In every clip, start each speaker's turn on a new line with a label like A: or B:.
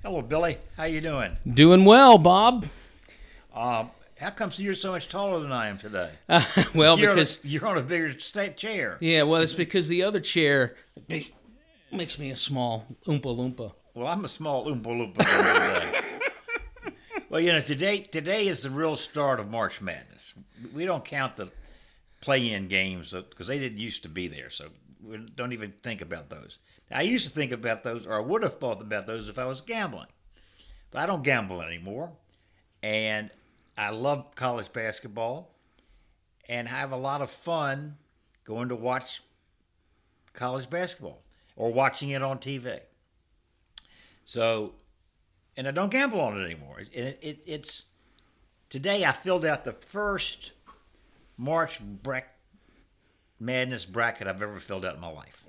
A: Hello, Billy. How you doing?
B: Doing well, Bob.
A: How come you're so much taller than I am today?
B: Well,
A: You're
B: because
A: you're on a bigger chair.
B: it's because the other chair makes me a small oompa loompa.
A: Well, I'm a small oompa loompa today. Well, today is the real start of March Madness. We don't count the play-in games because they didn't used to be there, so we don't even think about those. I used to think about those, or I would have thought about those if I was gambling, but I don't gamble anymore. And I love college basketball, and I have a lot of fun going to watch college basketball or watching it on TV. So, and I don't gamble on it anymore. It's today I filled out the first March Madness bracket I've ever filled out in my life.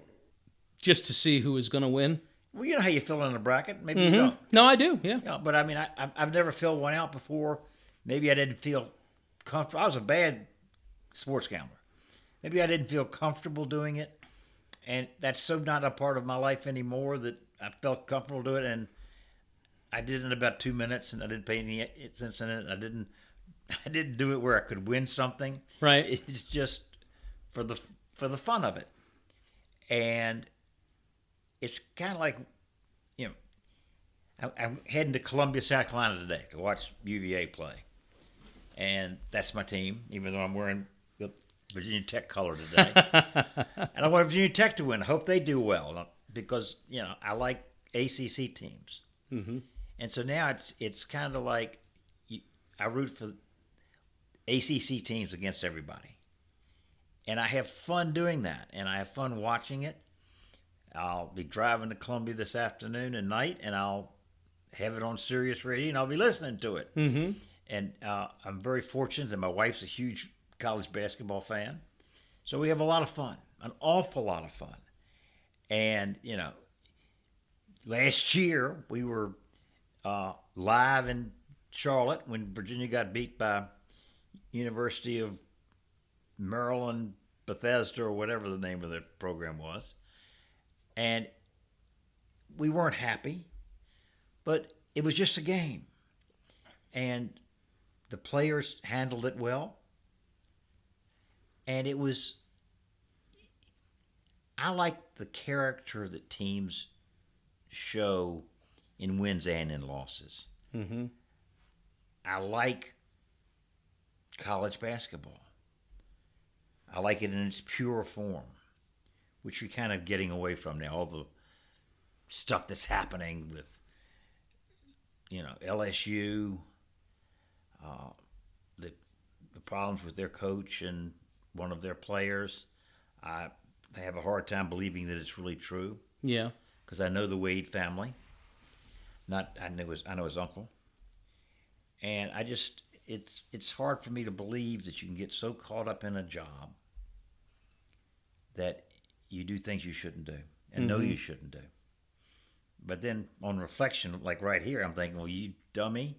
B: Just to see who is going to win?
A: Well, you know how you fill in a bracket. Maybe you don't.
B: No, I do, yeah.
A: Yeah, but I mean, I've never filled one out before. Maybe I didn't feel comfortable. I was a bad sports gambler. Maybe I didn't feel comfortable doing it. And that's so not a part of my life anymore that I felt comfortable doing it. And I did it in about 2 minutes, and I didn't pay any cents in it. I didn't do it where I could win something.
B: Right.
A: It's just for the fun of it. And it's kind of like, I'm heading to Columbia, South Carolina today to watch UVA play. And that's my team, even though I'm wearing the Virginia Tech color today. And I want Virginia Tech to win. I hope they do well because, I like ACC teams.
B: Mm-hmm.
A: And so now it's kind of like I root for ACC teams against everybody. And I have fun doing that, and I have fun watching it. I'll be driving to Columbia this afternoon and night, and I'll have it on Sirius Radio, and I'll be listening to it.
B: Mm-hmm.
A: And I'm very fortunate that my wife's a huge college basketball fan. So we have a lot of fun, an awful lot of fun. And, last year we were live in Charlotte when Virginia got beat by University of Maryland, Bethesda, or whatever the name of the program was. And we weren't happy, but it was just a game. And the players handled it well. And I like the character that teams show in wins and in losses.
B: Mm-hmm.
A: I like college basketball. I like it in its pure form, which we're kind of getting away from now. All the stuff that's happening with, LSU, the problems with their coach and one of their players. I have a hard time believing that it's really true.
B: Yeah.
A: Because I know the Wade family. I know his uncle. And it's hard for me to believe that you can get so caught up in a job that you do things you shouldn't do and know you shouldn't do. But then on reflection, like right here, I'm thinking, well, you dummy.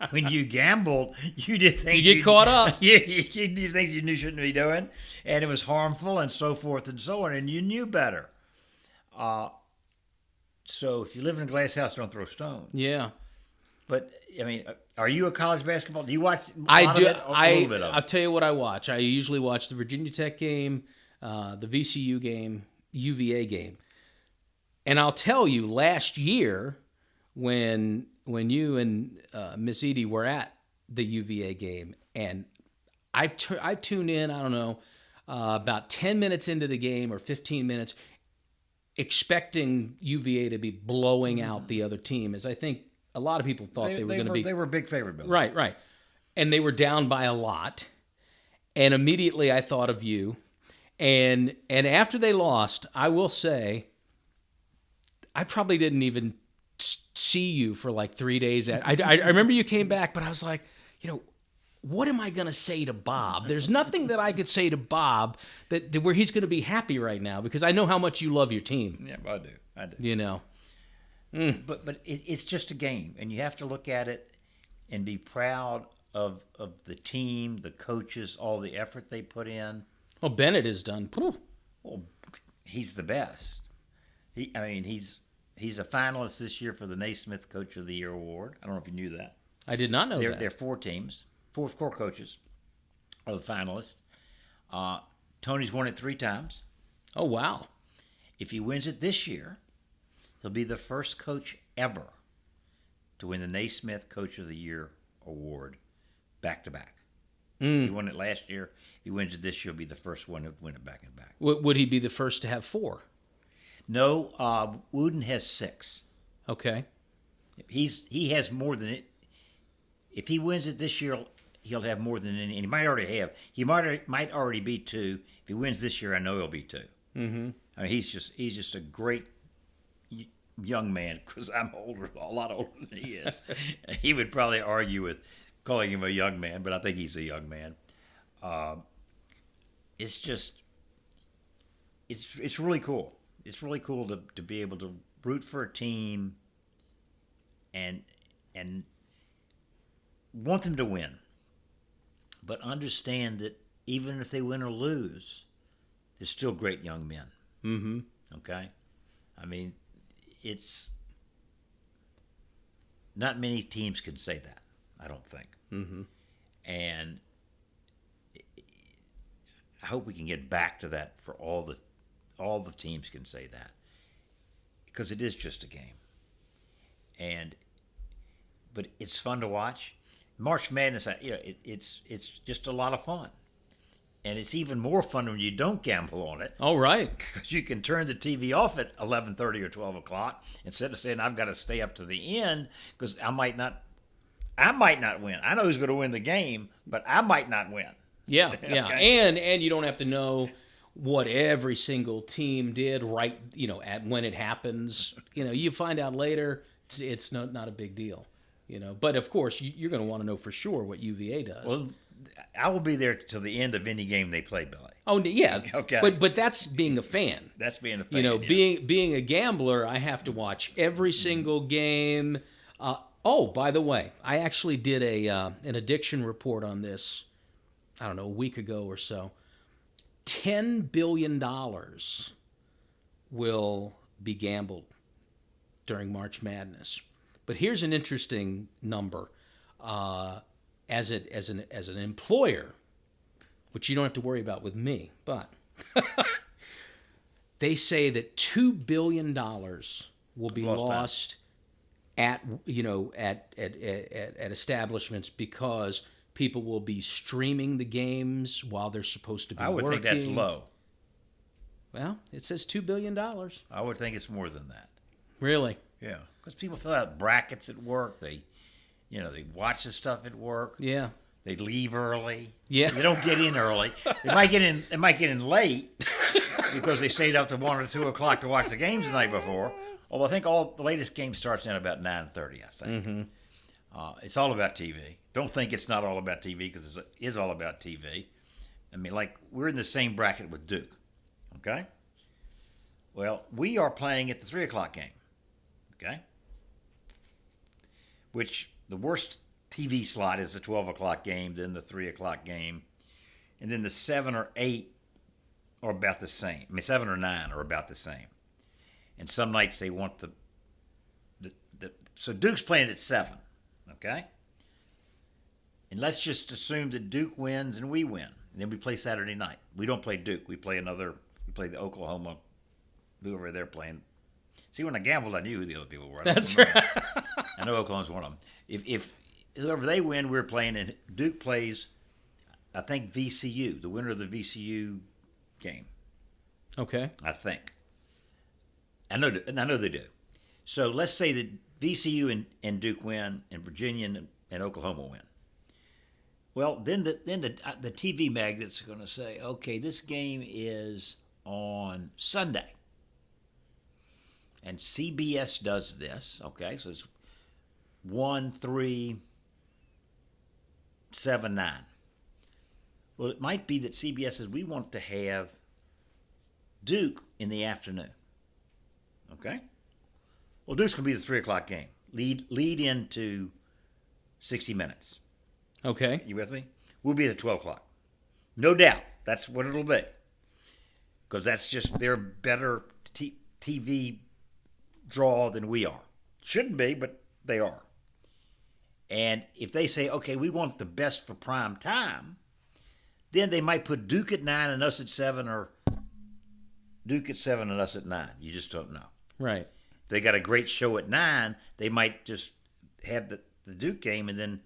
A: When you gambled, you did things
B: you get caught up.
A: You did things you knew you shouldn't be doing, and it was harmful and so forth and so on, and you knew better. So if you live in a glass house, don't throw stones.
B: Yeah.
A: But I mean, are you a college basketball? Do you watch?
B: I do.
A: A little bit of
B: I'll
A: it.
B: tell you what I watch. I usually watch the Virginia Tech game, the VCU game, UVA game, and I'll tell you, last year when you and Miss Edie were at the UVA game, and I tune in. I don't know, about 10 minutes into the game or 15 minutes, expecting UVA to be blowing out the other team, as I think a lot of people thought they were going to be.
A: They were a big favorite, Bill.
B: Right. And they were down by a lot. And immediately I thought of you. And after they lost, I will say, I probably didn't even see you for like 3 days. I remember you came back, but I was like, what am I going to say to Bob? There's nothing that I could say to Bob that where he's going to be happy right now, because I know how much you love your team.
A: Yeah, I do. But it's just a game, and you have to look at it and be proud of the team, the coaches, all the effort they put in.
B: Well, Bennett is done.
A: Well, he's the best. He's He's a finalist this year for the Naismith Coach of the Year award. I don't know if you knew that.
B: I did not know
A: There
B: that.
A: are 4 teams, four coaches are the finalists. Tony's won it 3 times.
B: Oh, wow.
A: If he wins it this year, he'll be the first coach ever to win the Naismith Coach of the Year award back to back. He won it last year. If he wins it this year, he'll be the first one to win it back and back.
B: Would he be the first to have 4?
A: No, Wooden has 6.
B: Okay.
A: He has more than it. If he wins it this year, he'll have more than any. And he might already have. He might already be 2. If he wins this year, I know he'll be 2. Mm-hmm. I mean, he's just a great young man, because I'm a lot older than he is. He would probably argue with calling him a young man, but I think he's a young man. It's really cool. It's really cool to be able to root for a team and want them to win, but understand that even if they win or lose, they're still great young men.
B: Mm-hmm.
A: Okay? I mean, it's not many teams can say that, I don't think.
B: Mm-hmm.
A: And I hope we can get back to that for all the teams can say that, because it is just a game. But it's fun to watch. March Madness, it's just a lot of fun. And it's even more fun when you don't gamble on it.
B: All right.
A: Because you can turn the TV off at 11:30 or 12 o'clock instead of saying, I've got to stay up to the end because I might not win. I know who's going to win the game, but I might not win.
B: Yeah, yeah.
A: Okay.
B: And you don't have to know what every single team did right, at when it happens. You find out later, it's not a big deal. But of course, you're going to want to know for sure what UVA does.
A: Well, I will be there till the end of any game they play, Billy.
B: Oh yeah,
A: Okay.
B: But that's being a fan.
A: That's being a fan.
B: Being a gambler, I have to watch every single game. By the way, I actually did an addiction report on this. I don't know, a week ago or so. $10 billion will be gambled during March Madness. But here's an interesting number. As an employer, which you don't have to worry about with me, but they say that $2 billion will be lost at establishments because people will be streaming the games while they're supposed to be working.
A: I would think that's low.
B: Well, it says $2 billion.
A: I would think it's more than that.
B: Really?
A: Yeah, because people fill out brackets at work. They watch the stuff at work.
B: Yeah.
A: They leave early.
B: Yeah.
A: They don't get in early. They might get in late because they stayed up to 1 or 2 o'clock to watch the games the night before. Although I think the latest game starts in about 9:30. I think. Mm-hmm. It's all about TV. Don't think it's not all about TV, because it is all about TV. I mean, like, we're in the same bracket with Duke. Okay. Well, we are playing at the 3 o'clock game. Okay. Which the worst TV slot is the 12 o'clock game, then the 3 o'clock game, and then the 7 or 8 are about the same. I mean, 7 or 9 are about the same. And some nights they want so Duke's playing at 7, okay? And let's just assume that Duke wins and we win. And then we play Saturday night. We don't play Duke. We play the Oklahoma, whoever they're playing. See, when I gambled, I knew who the other people were.
B: That's right.
A: I know Oklahoma's one of them. If whoever they win, we're playing, and Duke plays, I think, VCU, the winner of the VCU game.
B: Okay.
A: I think. I know they do. So let's say that VCU and Duke win, and Virginia and Oklahoma win. Well, then the TV magnates are going to say, okay, this game is on Sunday. And CBS does this, okay? So it's 1, 3, 7, 9. Well, it might be that CBS says we want to have Duke in the afternoon, okay? Well, Duke's going to be the 3 o'clock game. Lead into 60 Minutes.
B: Okay.
A: You with me? We'll be at 12 o'clock. No doubt. That's what it'll be. Because that's just their better TV draw than we are. Shouldn't be, but they are. And if they say, okay, we want the best for prime time, then they might put Duke at 9 and us at 7, or Duke at 7 and us at 9. You just don't know.
B: Right.
A: If they got a great show at 9, they might just have the Duke game and then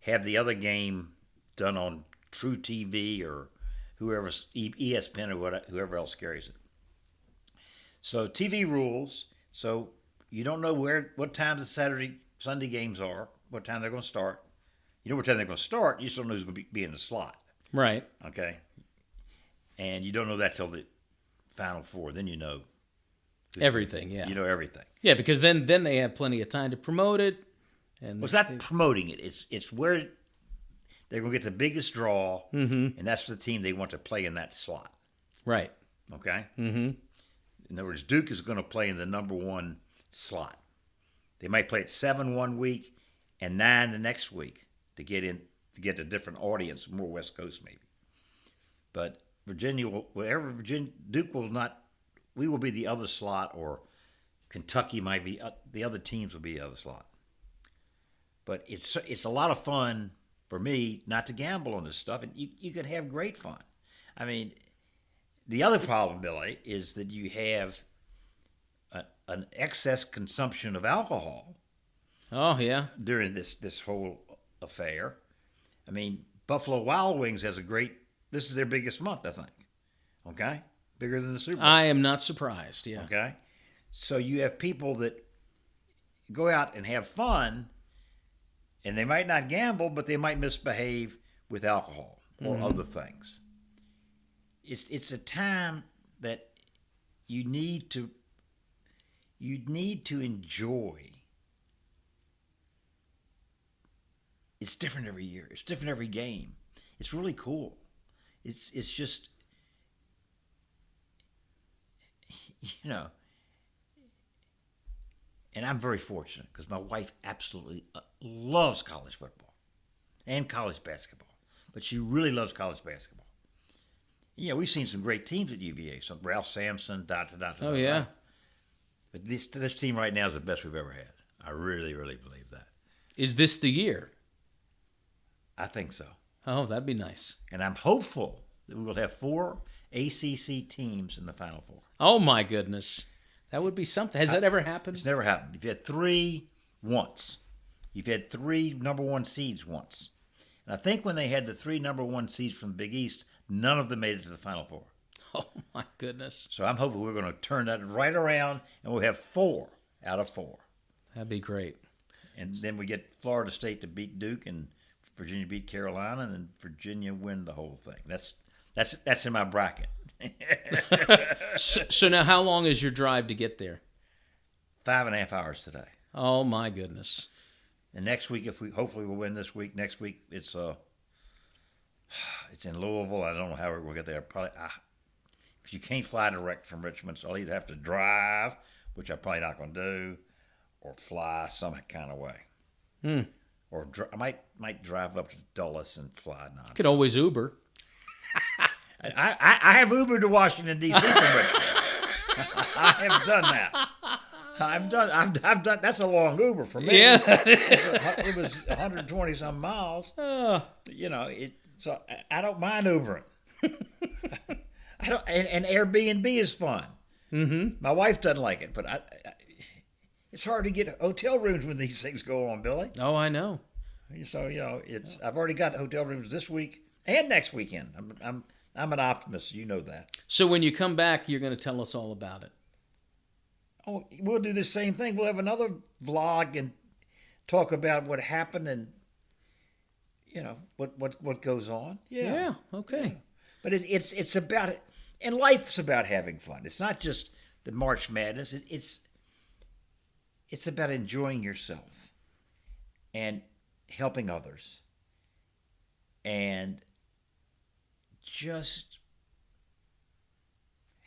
A: have the other game done on True TV or whoever's ESPN or whoever else carries it. So TV rules. So you don't know what time the Sunday games are, what time they're going to start. You know what time they're going to start. You just don't know who's going to be in the slot.
B: Right.
A: Okay. And you don't know that till the Final Four. Then you know
B: Everything. Yeah.
A: You know everything.
B: Yeah, because then they have plenty of time to promote it. And
A: Well, it's not promoting it. It's where they're going to get the biggest draw, and that's the team they want to play in that slot.
B: Right.
A: Okay. Mm-hmm. In other words, Duke is going to play in the number 1 slot. They might play at 7 one week and 9 the next week to get a different audience, more West Coast maybe. But Duke will not. We will be the other slot, or Kentucky might be. The other teams will be the other slot. But it's a lot of fun for me not to gamble on this stuff, and you can have great fun. I mean, the other problem, Billy, is that you have an excess consumption of alcohol
B: Oh yeah.
A: during this whole affair. I mean, Buffalo Wild Wings has this is their biggest month, I think. Okay? Bigger than the Super Bowl.
B: I am not surprised. Yeah.
A: Okay? So you have people that go out and have fun, and they might not gamble, but they might misbehave with alcohol or other things. It's a time that you need to enjoy. It's different every year. It's different every game. It's really cool. It's just, you know, and I'm very fortunate because my wife absolutely loves college football and college basketball, but she really loves college basketball. You know, we've seen some great teams at UVA. Some Ralph Sampson,
B: Oh yeah.
A: right? But this team right now is the best we've ever had. I really, really believe that.
B: Is this the year?
A: I think so.
B: Oh, that'd be nice.
A: And I'm hopeful that we will have 4 ACC teams in the Final Four.
B: Oh my goodness, that would be something. Has that ever happened?
A: It's never happened. You've had 3 once. You've had 3 number 1 seeds once. And I think when they had the 3 number 1 seeds from the Big East, none of them made it to the Final Four.
B: Oh my goodness,
A: So I'm hoping we're going to turn that right around, and we'll have 4 out of 4.
B: that'd be great.
A: And then we get Florida State to beat Duke, and Virginia beat Carolina, and then Virginia win the whole thing. That's in my bracket.
B: So now, how long is your drive to get there?
A: 5.5 hours today.
B: Oh my goodness.
A: And next week, hopefully we'll win this week. Next week it's in Louisville. I don't know how we're going to get there. Probably because you can't fly direct from Richmond, so I'll either have to drive, which I'm probably not going to do, or fly some kind of way. Or I might drive up to Dulles and fly. No,
B: Could always Uber.
A: I have Ubered to Washington D.C. from Richmond. I have done that. I've done. That's a long Uber for me.
B: Yeah.
A: It was 120 some miles. You know, so I don't mind Ubering. I don't, and Airbnb is fun. Mm-hmm. My wife doesn't like it, but it's hard to get hotel rooms when these things go on, Billy.
B: Oh, I know.
A: So you know, I've already got hotel rooms this week and next weekend. I'm an optimist. You know that.
B: So when you come back, you're going to tell us all about it.
A: Oh, we'll do the same thing. We'll have another vlog and talk about what happened and you know what goes on.
B: Yeah. Okay.
A: Yeah. But it's about it, and life's about having fun. It's not just the March Madness. It's about enjoying yourself and helping others and just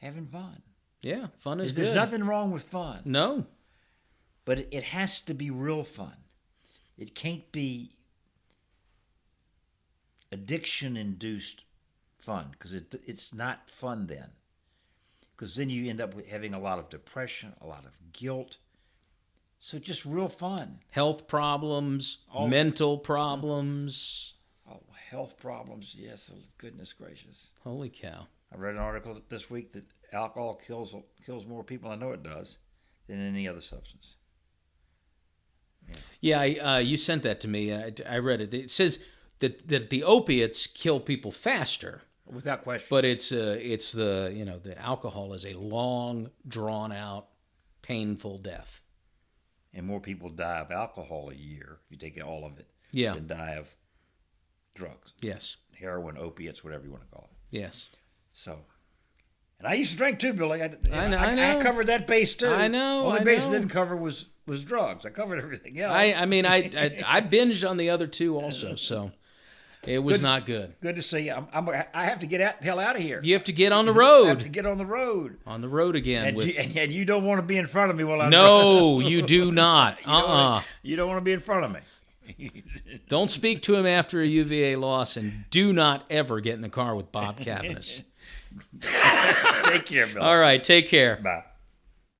A: having fun.
B: Yeah. Fun is
A: There's
B: good.
A: nothing wrong with fun.
B: No.
A: But it has to be real fun. It can't be addiction-induced fun because it's not fun then. because then you end up with having a lot of depression, a lot of guilt. So just real fun.
B: Health problems, mental problems.
A: Oh, health problems, yes, goodness gracious.
B: Holy cow.
A: I read an article this week that alcohol kills more people, I know it does, than any other substance.
B: Yeah, you sent that to me. I read it. It says that the opiates kill people faster.
A: Without question.
B: But it's the alcohol is a long, drawn out, painful death.
A: And more people die of alcohol a year, if you take all of it,
B: Yeah.
A: than die of drugs.
B: Yes.
A: Heroin, opiates, whatever you want to call it.
B: Yes.
A: So, and I used to drink too, Billy.
B: I know.
A: I covered that base too.
B: I know.
A: Only
B: I
A: base I
B: know.
A: didn't cover was drugs. I covered everything else.
B: I binged on the other two also, so it was not good.
A: Good to see you. I have to get the hell out of here.
B: You have to get on the
A: I have to
B: road.
A: get on the road.
B: On the road again.
A: And you don't want to be in front of me while I'm
B: No, you do not.
A: You don't want to be in front of me.
B: Don't speak to him after a UVA loss, and do not ever get in the car with Bob Cavanis.
A: Take care, Bill.
B: All right, take care.
A: Bye.